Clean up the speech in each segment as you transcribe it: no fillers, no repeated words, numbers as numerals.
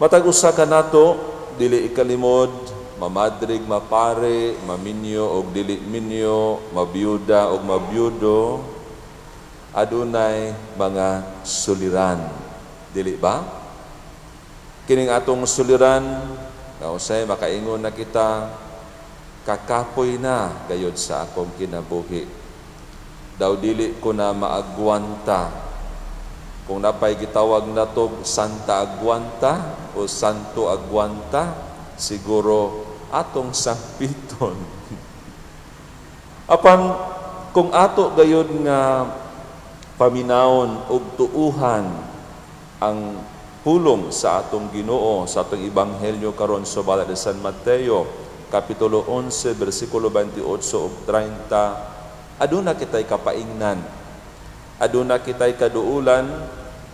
Matag usa ka nato dili ikalimod mamadrig mapare, maminyo og dili minyo, mabiyuda og mabiyudo, adunay mga suliran, dili ba? Kining atong suliran, kausay makaingon na kita, kakapoy na gayod sa akong kinabuhi. Daw dili ko na maagwanta. Kung napay gitawag na to Santa Agwanta o Santo Agwanta, siguro atong sangpiton. Apan kung ato gayud nga paminawon og tuuhan ang pulong sa atong Ginoo sa atong ebanghelyo karon sa balad ni San Mateo kapitulo 11 bersikulo 28 ug 30, aduna kitay kapaingnan, aduna kitay kaduulan,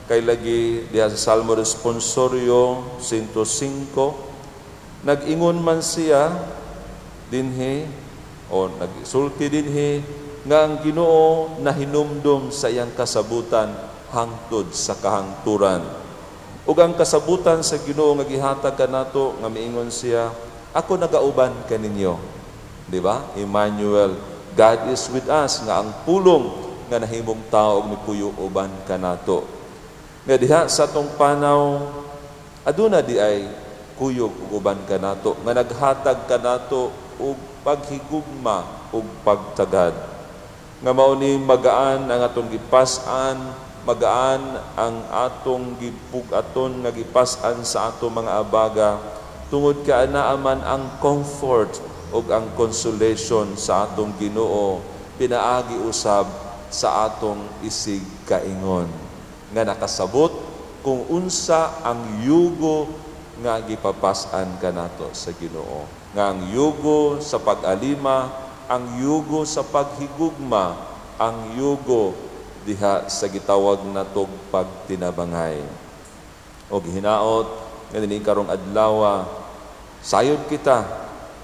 kay lagi diha sa Salmo Responsorio 105 nag-ingon man siya dinhi o nagsulti dinhi nga ang Ginoo nahinumdum sa iyang kasabutan hangtod sa kahangturan. Ug ang kasabutan sa Ginoo nga gihatag kanato nga miingon siya, ako nagauban kaninyo. Di ba? Emmanuel, God is with us, nga ang pulong nga nahimong tao og mipuyo uban kanato. Nga diha sa tong panaw aduna di ay kuyog ug uban kanato nga naghatag kanato og paghigugma ug pagtagad. Nga mao ni magaan ang atong gipas-an, magaan ang atong gipugaton nga gipas-an sa atong mga abaga tungod ka anaaman ang comfort ug ang consolation sa atong Ginoo pinaagi usab sa atong isig kaingon nga nakasabot kung unsa ang yugo nga gipapas-an kanato sa Ginoo, nga ang yugo sa pag-alima, ang yugo sa paghigugma, ang yugo diha sa gitawag natong pagtinabangay. Og hinaot nga dinhi karong adlaw sayod kita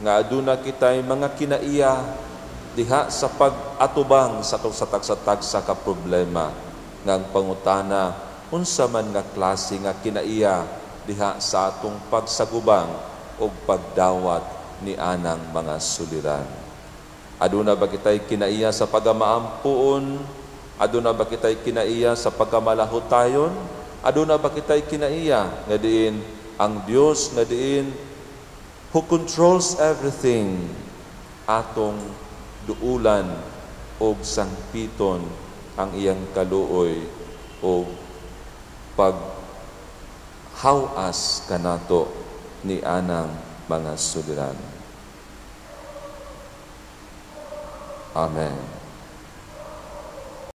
nga aduna kitay mga kinaiya diha sa pag-atubang sa atong satag-satag ka problema, nga ang pangutana unsa man nga klase nga kinaiya diha sa atong pagsagubang o pagdawat ni anang mga suliran. Aduna ba kitay kinaiya sa pagamaampuon? Aduna ba kitay kinaiya sa pagkamalahutayon? Aduna ba kitay kinaiya nga diin ang Dios nga diin who controls everything atong duulan o sangpiton ang iyang kaluoy o paghawas kanato ni anang mga suliran. Amen.